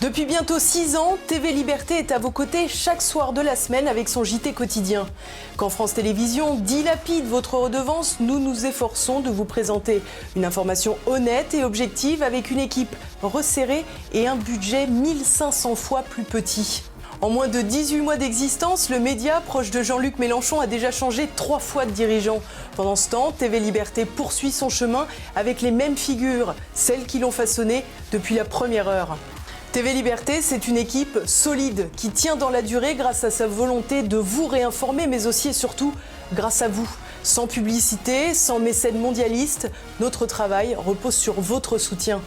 Depuis bientôt 6 ans, TV Liberté est à vos côtés chaque soir de la semaine avec son JT quotidien. Quand France Télévisions dilapide votre redevance, nous nous efforçons de vous présenter une information honnête et objective avec une équipe resserrée et un budget 1500 fois plus petit. En moins de 18 mois d'existence, le média, proche de Jean-Luc Mélenchon, a déjà changé 3 fois de dirigeant. Pendant ce temps, TV Liberté poursuit son chemin avec les mêmes figures, celles qui l'ont façonné depuis la première heure. TV Liberté, c'est une équipe solide qui tient dans la durée grâce à sa volonté de vous réinformer, mais aussi et surtout grâce à vous. Sans publicité, sans mécènes mondialistes, notre travail repose sur votre soutien.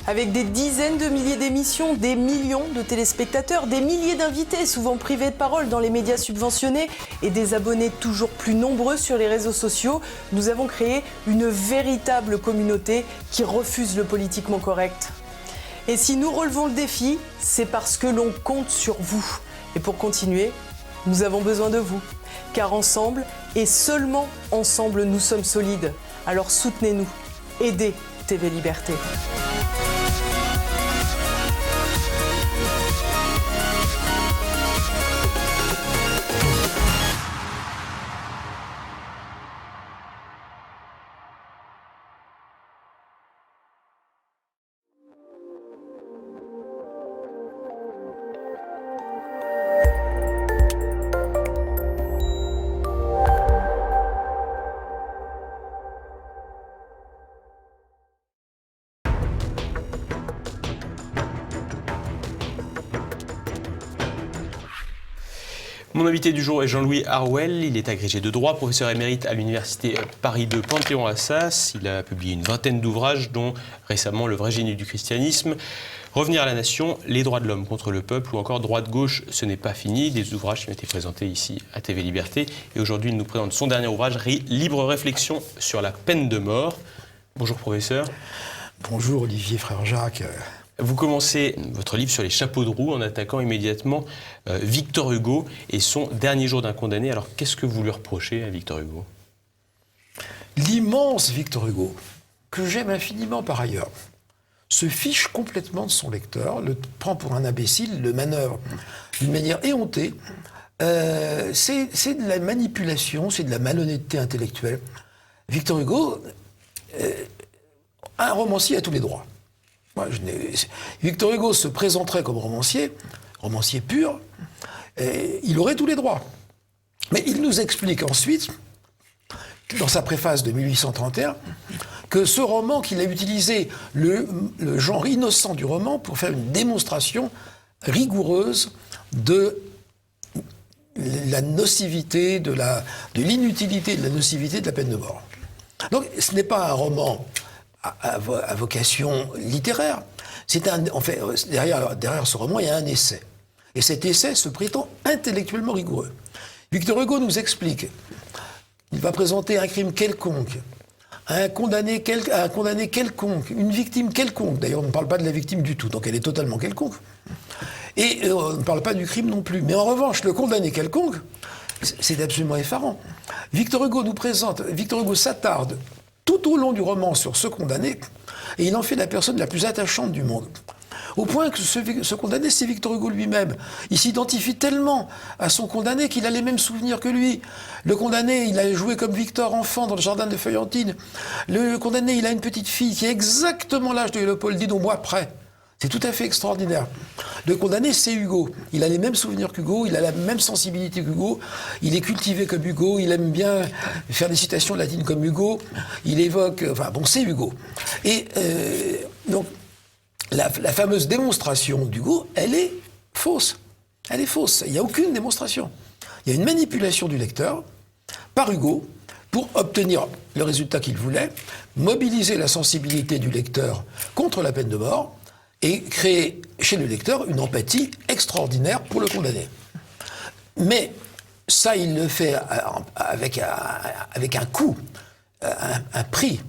Avec des dizaines de milliers d'émissions, des millions de téléspectateurs, des milliers d'invités souvent privés de parole dans les médias subventionnés et des abonnés toujours plus nombreux sur les réseaux sociaux, nous avons créé une véritable communauté qui refuse le politiquement correct. Et si nous relevons le défi, c'est parce que l'on compte sur vous. Et pour continuer, nous avons besoin de vous. Car ensemble, et seulement ensemble, nous sommes solides. Alors soutenez-nous, aidez TV Liberté. Mon invité du jour est Jean-Louis Harouel. Il est agrégé de droit, professeur émérite à l'université Paris 2 Panthéon-Assas. Il a publié une vingtaine d'ouvrages, dont récemment Le vrai génie du christianisme, Revenir à la nation, Les droits de l'homme contre le peuple ou encore Droite-gauche, ce n'est pas fini. Des ouvrages qui ont été présentés ici à TV Liberté. Et aujourd'hui, il nous présente son dernier ouvrage, Libre réflexion sur la peine de mort. Bonjour professeur. Bonjour Olivier Frère Jacques. Vous commencez votre livre sur les chapeaux de roue en attaquant immédiatement Victor Hugo et son dernier jour d'un condamné. Alors qu'est-ce que vous lui reprochez à Victor Hugo ? L'immense Victor Hugo, que j'aime infiniment par ailleurs, se fiche complètement de son lecteur, le prend pour un imbécile, le manœuvre d'une manière éhontée. C'est de la manipulation, c'est de la malhonnêteté intellectuelle. Victor Hugo, un romancier à tous les droits. Victor Hugo se présenterait comme romancier pur, il aurait tous les droits. Mais il nous explique ensuite, dans sa préface de 1831, que ce roman, qu'il a utilisé le genre innocent du roman pour faire une démonstration rigoureuse de la nocivité, de l'inutilité, de la nocivité de la peine de mort. Donc ce n'est pas un roman à vocation littéraire. En fait, derrière ce roman, il y a un essai. Et cet essai se prétend intellectuellement rigoureux. Victor Hugo nous explique, il va présenter un crime quelconque, un condamné quelconque, une victime quelconque. D'ailleurs, on ne parle pas de la victime du tout, donc elle est totalement quelconque. Et on ne parle pas du crime non plus. Mais en revanche, le condamné quelconque, c'est absolument effarant. Victor Hugo s'attarde tout au long du roman sur ce condamné, et il en fait la personne la plus attachante du monde. Au point que ce condamné, c'est Victor Hugo lui-même. Il s'identifie tellement à son condamné qu'il a les mêmes souvenirs que lui. Le condamné, il a joué comme Victor enfant dans le jardin de Feuillantine. Le condamné, il a une petite fille qui a exactement l'âge de Léopoldine au mois près. C'est tout à fait extraordinaire. Le condamné, c'est Hugo. Il a les mêmes souvenirs qu'Hugo, il a la même sensibilité qu'Hugo, il est cultivé comme Hugo, il aime bien faire des citations latines comme Hugo, il évoque... Enfin bon, c'est Hugo. Et donc, la fameuse démonstration d'Hugo, elle est fausse. Elle est fausse. Il n'y a aucune démonstration. Il y a une manipulation du lecteur par Hugo pour obtenir le résultat qu'il voulait, mobiliser la sensibilité du lecteur contre la peine de mort, et créer chez le lecteur une empathie extraordinaire pour le condamné. Mais ça, il le fait avec un coût, un prix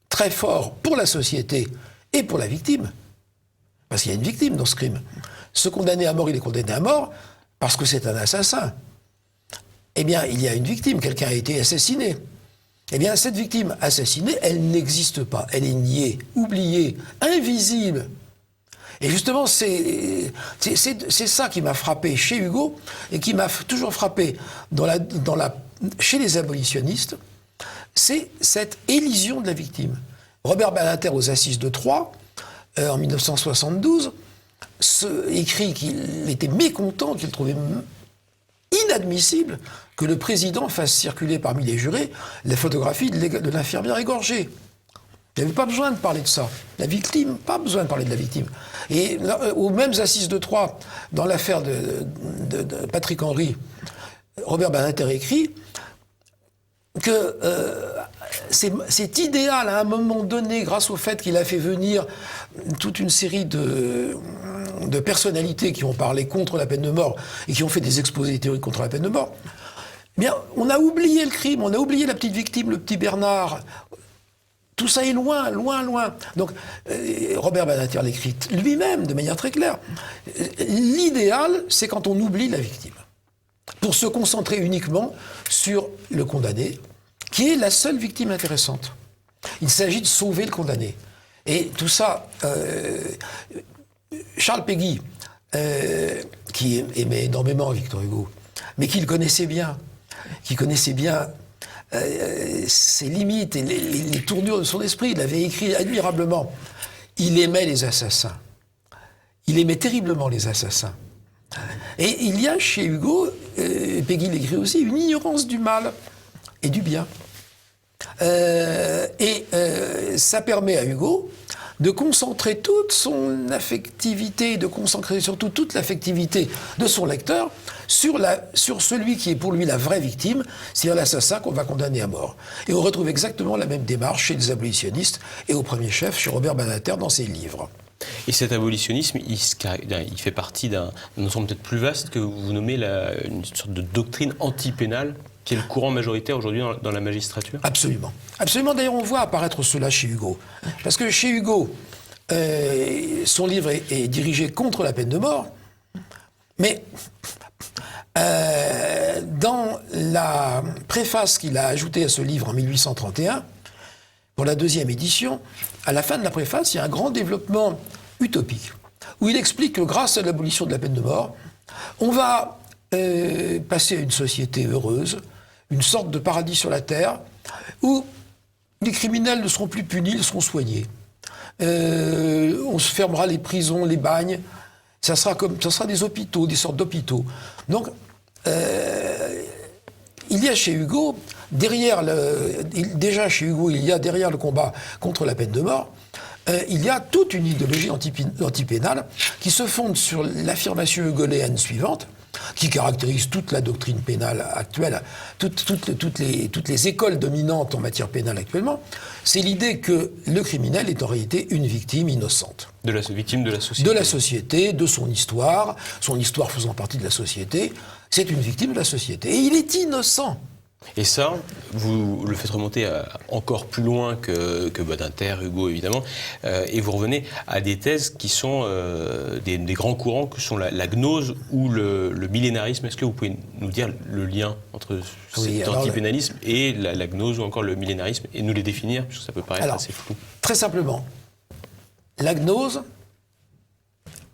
très fort pour la société et pour la victime. Parce qu'il y a une victime dans ce crime. Ce condamné à mort, il est condamné à mort parce que c'est un assassin. Eh bien, il y a une victime, quelqu'un a été assassiné. Eh bien, cette victime assassinée, elle n'existe pas. Elle est niée, oubliée, invisible. Et justement, c'est ça qui m'a frappé chez Hugo et qui m'a toujours frappé chez les abolitionnistes, c'est cette élision de la victime. Robert Badinter, aux Assises de Troyes, en 1972, écrit qu'il était mécontent, qu'il trouvait inadmissible que le président fasse circuler parmi les jurés la photographie de l'infirmière égorgée. Il n'y avait pas besoin de parler de ça. La victime, pas besoin de parler de la victime. Et aux mêmes Assises de Troyes, dans l'affaire de Patrick Henry, Robert Badinter écrit que cet idéal, à un moment donné, grâce au fait qu'il a fait venir toute une série de personnalités qui ont parlé contre la peine de mort et qui ont fait des exposés théoriques contre la peine de mort, eh bien, on a oublié le crime, on a oublié la petite victime, le petit Bernard. Tout ça est loin, loin, loin. Donc, Robert Badinter l'écrit lui-même de manière très claire. L'idéal, c'est quand on oublie la victime, pour se concentrer uniquement sur le condamné, qui est la seule victime intéressante. Il s'agit de sauver le condamné. Et tout ça, Charles Péguy, qui aimait énormément Victor Hugo, mais qui le connaissait bien, ses limites et les tournures de son esprit, il l'avait écrit admirablement. Il aimait les assassins. Il aimait terriblement les assassins. Et il y a chez Hugo, Péguy l'écrit aussi, une ignorance du mal et du bien. Ça permet à Hugo de concentrer toute son affectivité, de concentrer surtout toute l'affectivité de son lecteur sur celui qui est pour lui la vraie victime, c'est-à-dire l'assassin qu'on va condamner à mort. Et on retrouve exactement la même démarche chez les abolitionnistes et au premier chef, chez Robert Badinter, dans ses livres. Et cet abolitionnisme, il fait partie d'un ensemble peut-être plus vaste que vous nommez une sorte de doctrine anti-pénale, qui est le courant majoritaire aujourd'hui dans la magistrature. Absolument. Absolument. D'ailleurs, on voit apparaître cela chez Hugo. Parce que chez Hugo, son livre est dirigé contre la peine de mort, mais dans la préface qu'il a ajoutée à ce livre en 1831, pour la deuxième édition, à la fin de la préface, il y a un grand développement utopique, où il explique que grâce à l'abolition de la peine de mort, on va passer à une société heureuse, une sorte de paradis sur la terre, où les criminels ne seront plus punis, ils seront soignés. On se fermera les prisons, les bagnes, ça sera des hôpitaux, des sortes d'hôpitaux. Donc, il y a chez Hugo, déjà chez Hugo, il y a derrière le combat contre la peine de mort, il y a toute une idéologie antipénale qui se fonde sur l'affirmation hugoléenne suivante, qui caractérise toute la doctrine pénale actuelle, toutes les écoles dominantes en matière pénale actuellement, c'est l'idée que le criminel est en réalité une victime innocente. Victime de la société. De la société, de son histoire faisant partie de la société, c'est une victime de la société. Et il est innocent. Et ça, vous le faites remonter encore plus loin que Badinter, Hugo évidemment, et vous revenez à des thèses qui sont des grands courants, que sont la gnose ou le millénarisme. Est-ce que vous pouvez nous dire le lien entre cet antipénalisme et la gnose ou encore le millénarisme, et nous les définir, puisque ça peut paraître assez flou? Très simplement, la gnose,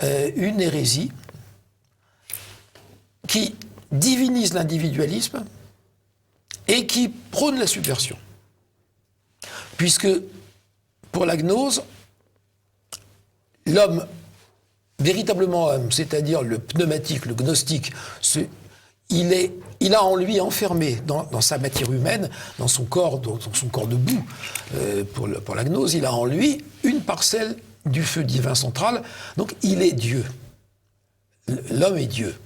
une hérésie qui divinise l'individualisme et qui prône la subversion. Puisque, pour la gnose, l'homme, véritablement homme, c'est-à-dire le pneumatique, le gnostique, il a en lui enfermé, dans sa matière humaine, dans son corps de boue, pour la gnose, il a en lui une parcelle du feu divin central, donc il est Dieu. L'homme est Dieu.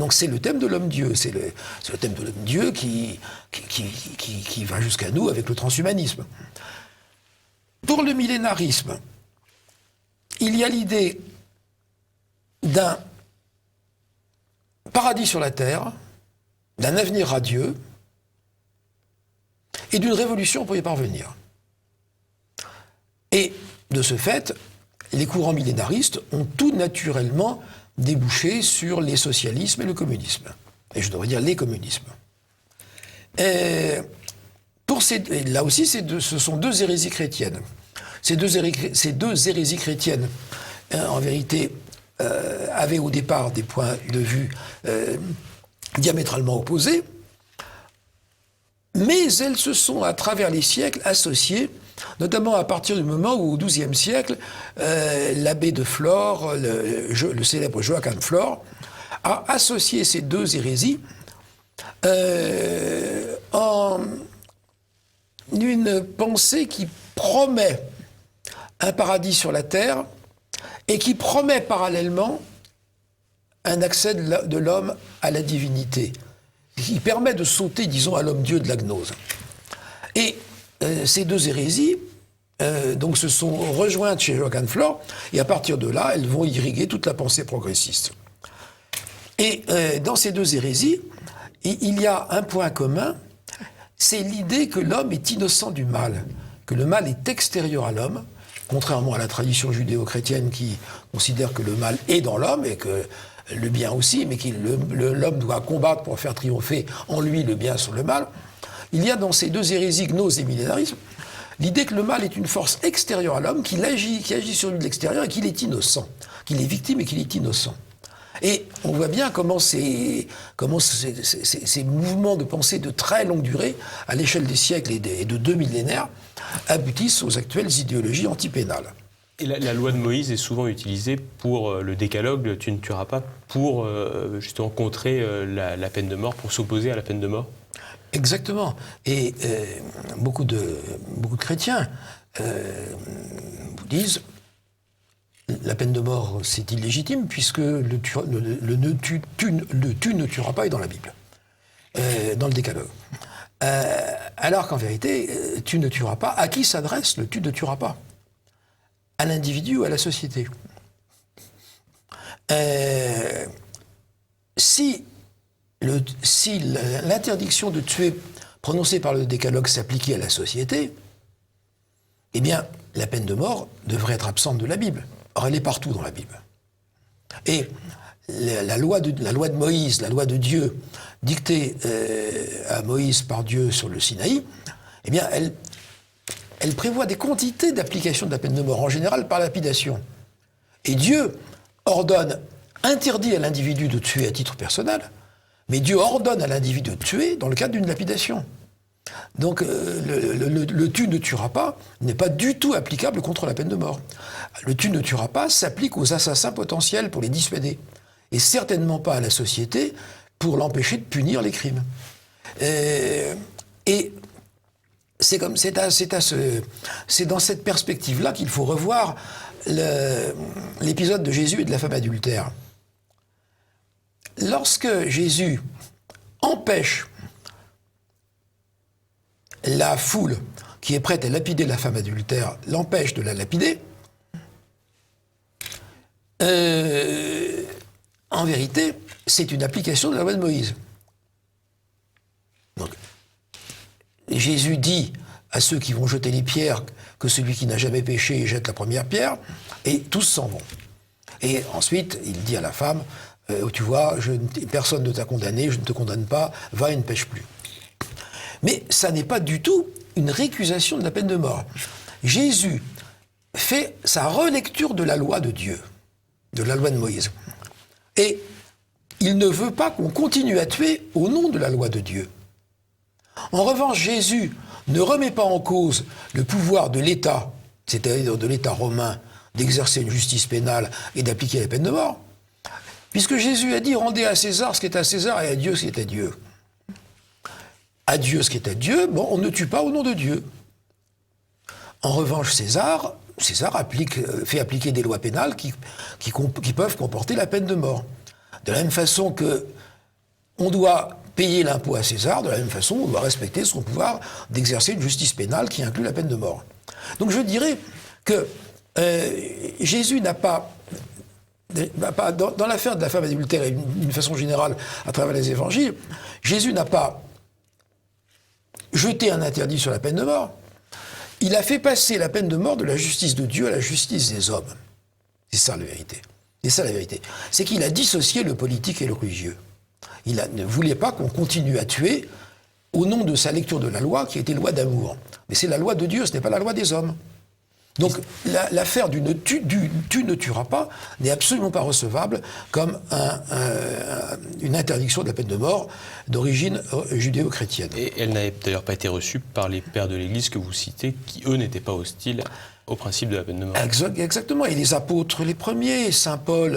Donc c'est le thème de l'homme-dieu, c'est le thème de l'homme-dieu qui va jusqu'à nous avec le transhumanisme. Pour le millénarisme, il y a l'idée d'un paradis sur la terre, d'un avenir radieux et d'une révolution pour y parvenir. Et de ce fait, les courants millénaristes ont tout naturellement débouché sur les socialismes et le communisme. Et je devrais dire les communismes. Là aussi, ce sont deux hérésies chrétiennes. Ces deux hérésies chrétiennes, en vérité, avaient au départ des points de vue diamétralement opposés, mais elles se sont, à travers les siècles, associées, notamment à partir du moment où, au XIIe siècle, l'abbé de Flore, le célèbre Joachim de Flore, a associé ces deux hérésies en une pensée qui promet un paradis sur la terre et qui promet parallèlement un accès de l'homme à la divinité, qui permet de sauter, disons, à l'homme-dieu de la gnose. Et ces deux hérésies donc se sont rejointes chez Joachim de Flore, et à partir de là, elles vont irriguer toute la pensée progressiste. Et dans ces deux hérésies, il y a un point commun, c'est l'idée que l'homme est innocent du mal, que le mal est extérieur à l'homme, contrairement à la tradition judéo-chrétienne qui considère que le mal est dans l'homme et que le bien aussi, mais que l'homme doit combattre pour faire triompher en lui le bien sur le mal. Il y a dans ces deux hérésies, gnose et millénarisme, l'idée que le mal est une force extérieure à l'homme, qui agit sur lui de l'extérieur et qu'il est innocent, qu'il est victime et qu'il est innocent. Et on voit bien comment ces mouvements de pensée de très longue durée, à l'échelle des siècles et de 2 millénaires, aboutissent aux actuelles idéologies antipénales. Et la loi de Moïse est souvent utilisée pour le décalogue, tu ne tueras pas, pour justement contrer la peine de mort, pour s'opposer à la peine de mort. Exactement. Et beaucoup de chrétiens vous disent la peine de mort, c'est illégitime puisque le tu ne tueras pas est dans la Bible, dans le décalogue. Alors qu'en vérité, tu ne tueras pas. À qui s'adresse le tu ne tueras pas? À l'individu ou à la société. Si l'interdiction de tuer prononcée par le décalogue s'appliquait à la société, eh bien, la peine de mort devrait être absente de la Bible. Or, elle est partout dans la Bible. Et la loi de Moïse, la loi de Dieu, dictée à Moïse par Dieu sur le Sinaï, eh bien, elle prévoit des quantités d'application de la peine de mort, en général par lapidation. Et Dieu interdit à l'individu de tuer à titre personnel, mais Dieu ordonne à l'individu de tuer dans le cadre d'une lapidation. Donc le tu ne tueras pas n'est pas du tout applicable contre la peine de mort. Le tu ne tueras pas s'applique aux assassins potentiels pour les dissuader, et certainement pas à la société pour l'empêcher de punir les crimes. Et c'est dans cette perspective-là qu'il faut revoir l'épisode de Jésus et de la femme adultère. Lorsque Jésus empêche la foule qui est prête à lapider la femme adultère, l'empêche de la lapider, en vérité, c'est une application de la loi de Moïse. Donc, Jésus dit à ceux qui vont jeter les pierres que celui qui n'a jamais péché jette la première pierre, et tous s'en vont. Et ensuite, il dit à la femme, tu vois, personne ne t'a condamné, je ne te condamne pas, va et ne pêche plus. Mais ça n'est pas du tout une récusation de la peine de mort. Jésus fait sa relecture de la loi de Dieu, de la loi de Moïse. Et il ne veut pas qu'on continue à tuer au nom de la loi de Dieu. En revanche, Jésus ne remet pas en cause le pouvoir de l'État, c'est-à-dire de l'État romain, d'exercer une justice pénale et d'appliquer la peine de mort, puisque Jésus a dit « Rendez à César ce qui est à César et à Dieu ce qui est à Dieu ». À Dieu ce qui est à Dieu, bon, on ne tue pas au nom de Dieu. En revanche, César fait appliquer des lois pénales qui peuvent comporter la peine de mort. De la même façon que on doit payer l'impôt à César, de la même façon, on doit respecter son pouvoir d'exercer une justice pénale qui inclut la peine de mort. Donc je dirais que Jésus n'a pas, dans l'affaire de la femme adultère et d'une façon générale à travers les évangiles, Jésus n'a pas jeté un interdit sur la peine de mort. Il a fait passer la peine de mort de la justice de Dieu à la justice des hommes. C'est ça la vérité. C'est ça la vérité. C'est qu'il a dissocié le politique et le religieux. Il ne voulait pas qu'on continue à tuer au nom de sa lecture de la loi qui était loi d'amour. Mais c'est la loi de Dieu, ce n'est pas la loi des hommes. Donc l'affaire du tu ne tueras pas n'est absolument pas recevable comme une interdiction de la peine de mort d'origine judéo-chrétienne. Et elle n'a d'ailleurs pas été reçue par les pères de l'Église que vous citez, qui eux n'étaient pas hostiles au principe de la peine de mort. Exactement. Et les apôtres les premiers, Saint Paul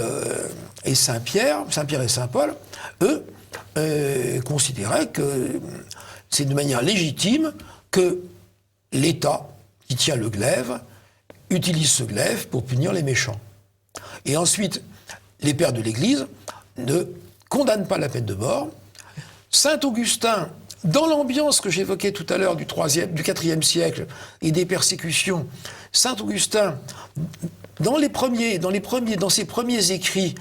et Saint Pierre et Saint Paul, eux, considéraient que c'est de manière légitime que l'État, qui tient le glaive, utilise ce glaive pour punir les méchants. Et ensuite, les pères de l'Église ne condamnent pas la peine de mort. Saint Augustin, dans l'ambiance que j'évoquais tout à l'heure du IVe siècle et des persécutions, Saint Augustin, dans ses premiers écrits,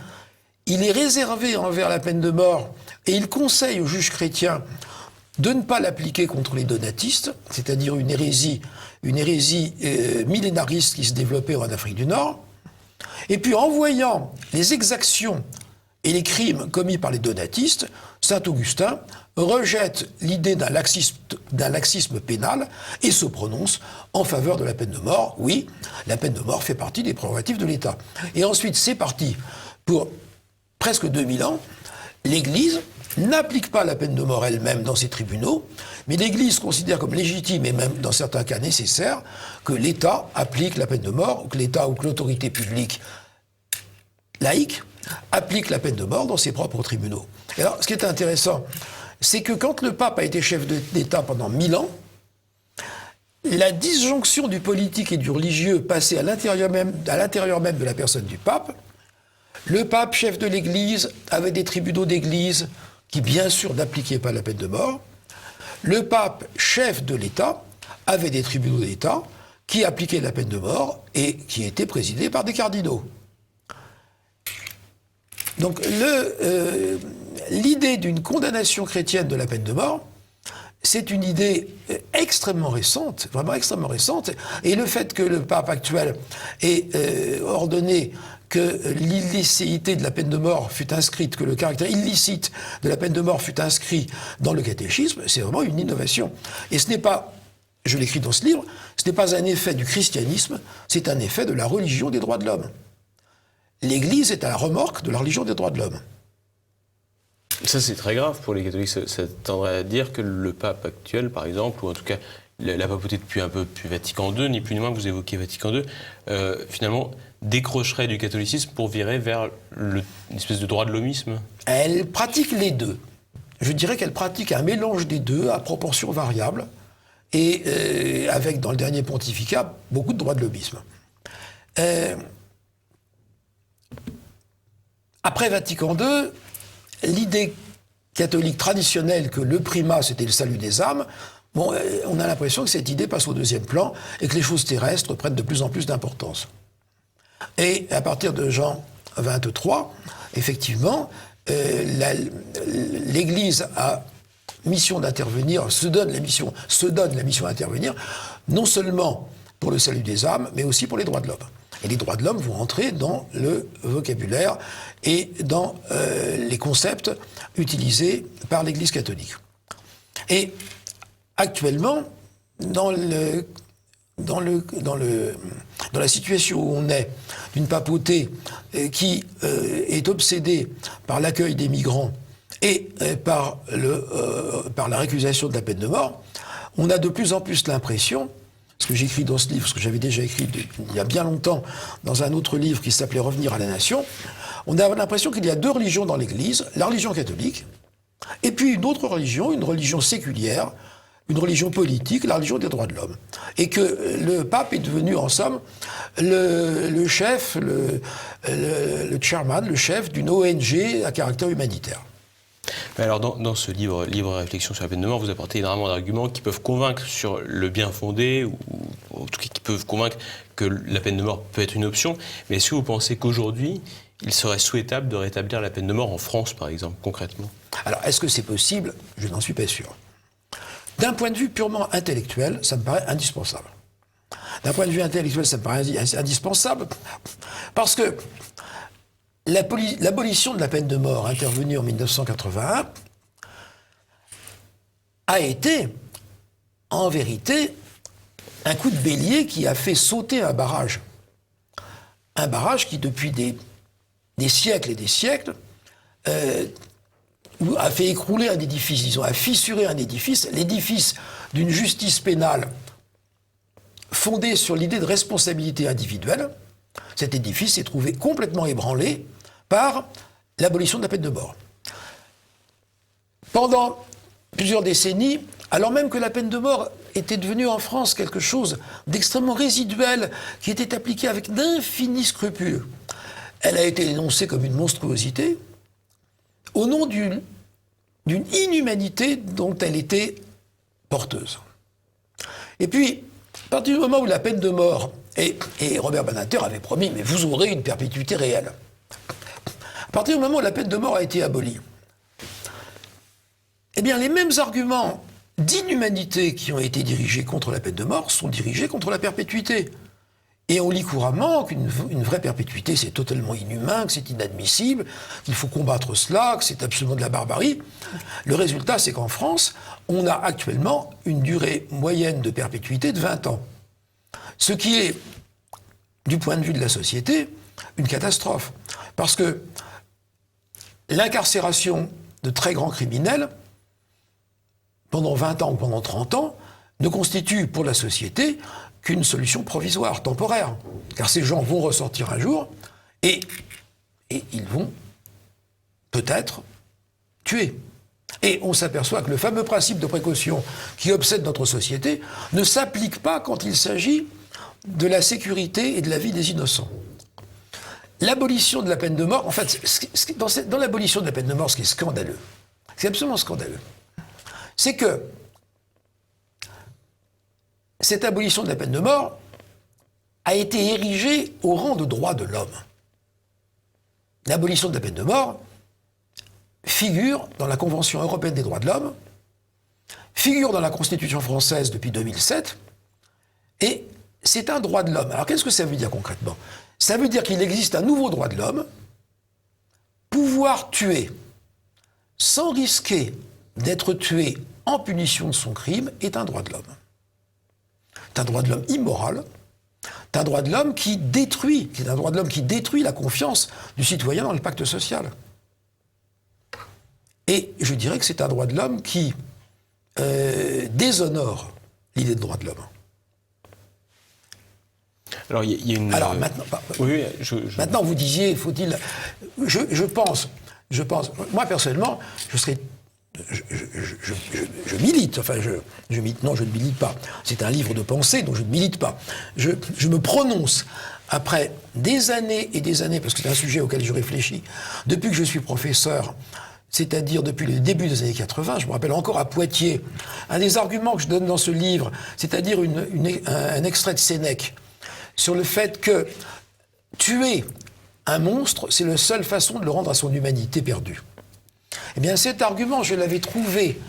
il est réservé envers la peine de mort et il conseille aux juges chrétiens de ne pas l'appliquer contre les donatistes, c'est-à-dire une hérésie millénariste qui se développait en Afrique du Nord. Et puis en voyant les exactions et les crimes commis par les donatistes, saint Augustin rejette l'idée d'un laxisme pénal et se prononce en faveur de la peine de mort. Oui, la peine de mort fait partie des prérogatives de l'État. Et ensuite, c'est parti pour presque 2000 ans. L'Église n'applique pas la peine de mort elle-même dans ses tribunaux, mais l'Église considère comme légitime et même dans certains cas nécessaire que l'État applique la peine de mort, ou que l'État ou que l'autorité publique laïque applique la peine de mort dans ses propres tribunaux. Et alors, ce qui est intéressant, c'est que quand le pape a été chef d'État pendant 1000 ans, la disjonction du politique et du religieux passait à l'intérieur même de la personne du pape. Le pape, chef de l'Église, avait des tribunaux d'Église qui, bien sûr, n'appliquaient pas la peine de mort. Le pape, chef de l'État, avait des tribunaux d'État qui appliquaient la peine de mort et qui étaient présidés par des cardinaux. Donc l'idée d'une condamnation chrétienne de la peine de mort, c'est une idée extrêmement récente, vraiment extrêmement récente, et le fait que le pape actuel ait ordonné que l'illicéité de la peine de mort fut inscrite, que le caractère illicite de la peine de mort fut inscrit dans le catéchisme, c'est vraiment une innovation. Et ce n'est pas, je l'écris dans ce livre, ce n'est pas un effet du christianisme, c'est un effet de la religion des droits de l'homme. L'Église est à la remorque de la religion des droits de l'homme. Ça, c'est très grave pour les catholiques. Ça tendrait à dire que le pape actuel, par exemple, ou en tout cas la papauté depuis un peu plus Vatican II, ni plus ni moins, vous évoquez Vatican II, finalement décrocherait du catholicisme pour virer vers une espèce de droit de l'homisme. Elle pratique les deux. Je dirais qu'elle pratique un mélange des deux à proportion variable et avec, dans le dernier pontificat, beaucoup de droit de l'homisme. Après Vatican II, l'idée catholique traditionnelle que le primat, c'était le salut des âmes, bon, on a l'impression que cette idée passe au deuxième plan et que les choses terrestres prennent de plus en plus d'importance. Et à partir de Jean 23, effectivement, l'Église a mission d'intervenir, se donne la mission d'intervenir, non seulement pour le salut des âmes, mais aussi pour les droits de l'homme. Et les droits de l'homme vont entrer dans le vocabulaire et dans les concepts utilisés par l'Église catholique. Et actuellement, dans la situation où on est, d'une papauté qui est obsédée par l'accueil des migrants et par la récusation de la peine de mort, on a de plus en plus l'impression, ce que j'écris dans ce livre, ce que j'avais déjà écrit il y a bien longtemps dans un autre livre qui s'appelait « Revenir à la nation », on a l'impression qu'il y a deux religions dans l'Église, la religion catholique, et puis une autre religion, une religion séculière, une religion politique, la religion des droits de l'homme. Et que le pape est devenu, en somme, le chef, le chairman, le chef d'une ONG à caractère humanitaire. Alors dans ce livre Réflexion sur la peine de mort, vous apportez énormément d'arguments qui peuvent convaincre sur le bien fondé, ou en tout cas qui peuvent convaincre que la peine de mort peut être une option. Mais est-ce que vous pensez qu'aujourd'hui, il serait souhaitable de rétablir la peine de mort en France, par exemple, concrètement? Alors, est-ce que c'est possible? Je n'en suis pas sûr. D'un point de vue purement intellectuel, ça me paraît indispensable. D'un point de vue intellectuel, ça me paraît indispensable parce que l'abolition de la peine de mort intervenue en 1981 a été, en vérité, un coup de bélier qui a fait sauter un barrage. Un barrage qui, depuis des siècles et des siècles, a fait écrouler un édifice, disons, a fissuré un édifice, l'édifice d'une justice pénale fondée sur l'idée de responsabilité individuelle. Cet édifice s'est trouvé complètement ébranlé par l'abolition de la peine de mort. Pendant plusieurs décennies, alors même que la peine de mort était devenue en France quelque chose d'extrêmement résiduel, qui était appliqué avec d'infinis scrupules, elle a été dénoncée comme une monstruosité, au nom d'une inhumanité dont elle était porteuse. Et puis, à partir du moment où la peine de mort, et Robert Badinter avait promis, mais vous aurez une perpétuité réelle. À partir du moment où la peine de mort a été abolie, eh bien, les mêmes arguments d'inhumanité qui ont été dirigés contre la peine de mort sont dirigés contre la perpétuité. Et on lit couramment qu'une vraie perpétuité, c'est totalement inhumain, que c'est inadmissible, qu'il faut combattre cela, que c'est absolument de la barbarie. Le résultat, c'est qu'en France, on a actuellement une durée moyenne de perpétuité de 20 ans. Ce qui est, du point de vue de la société, une catastrophe. Parce que l'incarcération de très grands criminels, pendant 20 ans ou pendant 30 ans, ne constitue pour la société qu'une solution provisoire, temporaire. Car ces gens vont ressortir un jour et ils vont peut-être tuer. Et on s'aperçoit que le fameux principe de précaution qui obsède notre société ne s'applique pas quand il s'agit de la sécurité et de la vie des innocents. L'abolition de la peine de mort, en fait, dans l'abolition de la peine de mort, ce qui est scandaleux, c'est absolument scandaleux, c'est que cette abolition de la peine de mort a été érigée au rang de droit de l'homme. L'abolition de la peine de mort figure dans la Convention européenne des droits de l'homme, figure dans la Constitution française depuis 2007, et c'est un droit de l'homme. Alors qu'est-ce que ça veut dire concrètement? Ça veut dire qu'il existe un nouveau droit de l'homme, pouvoir tuer sans risquer d'être tué en punition de son crime est un droit de l'homme. C'est un droit de l'homme immoral, c'est un droit de l'homme qui détruit, la confiance du citoyen dans le pacte social. Et je dirais que c'est un droit de l'homme qui déshonore l'idée de droit de l'homme. Alors, il y a une... Alors maintenant, oui, maintenant vous disiez, faut-il... Je pense, moi personnellement, je milite, enfin non, je ne milite pas. C'est un livre de pensée, donc je ne milite pas. Je me prononce après des années et des années, parce que c'est un sujet auquel je réfléchis, depuis que je suis professeur, c'est-à-dire depuis le début des années 80, je me rappelle encore à Poitiers, un des arguments que je donne dans ce livre, c'est-à-dire un extrait de Sénèque, sur le fait que tuer un monstre, c'est la seule façon de le rendre à son humanité perdue. Eh bien, cet argument, je l'avais trouvé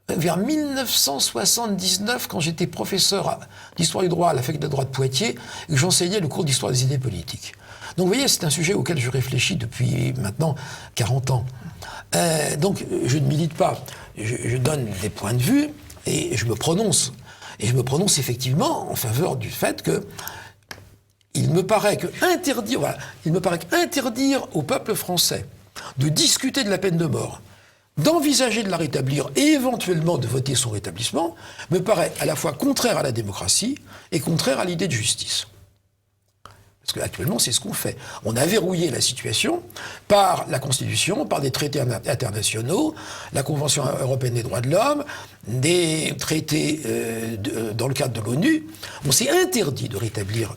vers 1979, quand j'étais professeur d'histoire du droit à la faculté de droit de Poitiers, et que j'enseignais le cours d'histoire des idées politiques. Donc, vous voyez, c'est un sujet auquel je réfléchis depuis maintenant 40 ans. Donc, je ne milite pas. Je donne des points de vue et je me prononce. Et je me prononce effectivement en faveur du fait que il me paraît qu'interdire au peuple français de discuter de la peine de mort, d'envisager de la rétablir et éventuellement de voter son rétablissement, me paraît à la fois contraire à la démocratie et contraire à l'idée de justice. Parce qu'actuellement, c'est ce qu'on fait. On a verrouillé la situation par la Constitution, par des traités internationaux, la Convention européenne des droits de l'homme, des traités dans le cadre de l'ONU. On s'est interdit de rétablir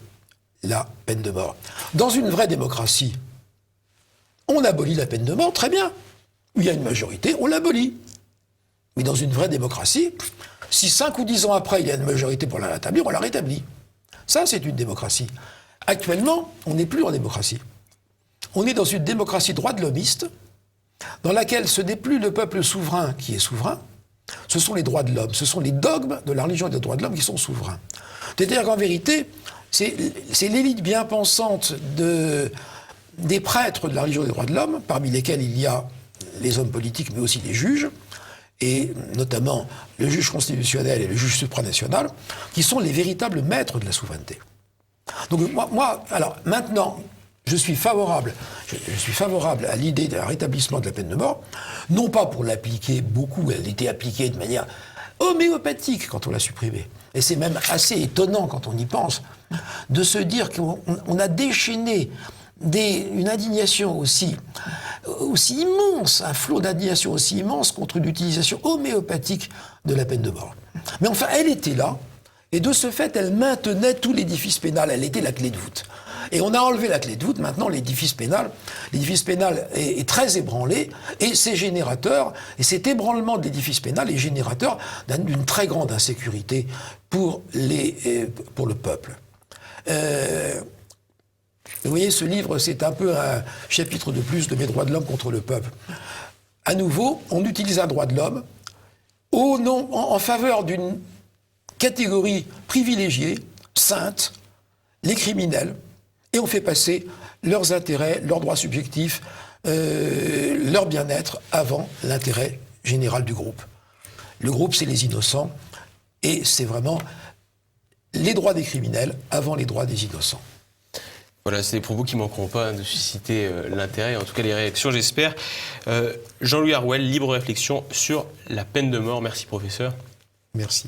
la peine de mort. Dans une vraie démocratie, on abolit la peine de mort, très bien. Il y a une majorité, on l'abolit. Mais dans une vraie démocratie, si 5 ou 10 ans après, il y a une majorité pour la rétablir, on la rétablit. Ça, c'est une démocratie. Actuellement, on n'est plus en démocratie. On est dans une démocratie droit de l'hommiste, dans laquelle ce n'est plus le peuple souverain qui est souverain, ce sont les droits de l'homme, ce sont les dogmes de la religion et des droits de l'homme qui sont souverains. C'est-à-dire qu'en vérité, c'est l'élite bien pensante des prêtres de la religion des droits de l'homme, parmi lesquels il y a les hommes politiques, mais aussi les juges, et notamment le juge constitutionnel et le juge supranational, qui sont les véritables maîtres de la souveraineté. Donc alors maintenant, je suis favorable à l'idée d'un rétablissement de la peine de mort, non pas pour l'appliquer beaucoup, elle était appliquée de manière homéopathique quand on l'a supprimée. Et c'est même assez étonnant quand on y pense, de se dire qu'on a déchaîné une indignation aussi immense, un flot d'indignation aussi immense contre l'utilisation homéopathique de la peine de mort. Mais enfin, elle était là, et de ce fait, elle maintenait tout l'édifice pénal, elle était la clé de voûte. Et on a enlevé la clé de voûte, maintenant l'édifice pénal est très ébranlé, et c'est générateur, et cet ébranlement de l'édifice pénal est générateur d'une très grande insécurité pour le peuple. Vous voyez, ce livre, c'est un peu un chapitre de plus de mes droits de l'homme contre le peuple. À nouveau, on utilise un droit de l'homme en faveur d'une catégorie privilégiée, sainte, les criminels, et on fait passer leurs intérêts, leurs droits subjectifs, leur bien-être avant l'intérêt général du groupe. Le groupe, c'est les innocents, et c'est vraiment les droits des criminels avant les droits des innocents. Voilà, c'est des propos qui ne manqueront pas de susciter l'intérêt, en tout cas les réactions, j'espère. Jean-Louis Harouel, libre réflexion sur la peine de mort. Merci, professeur. Merci.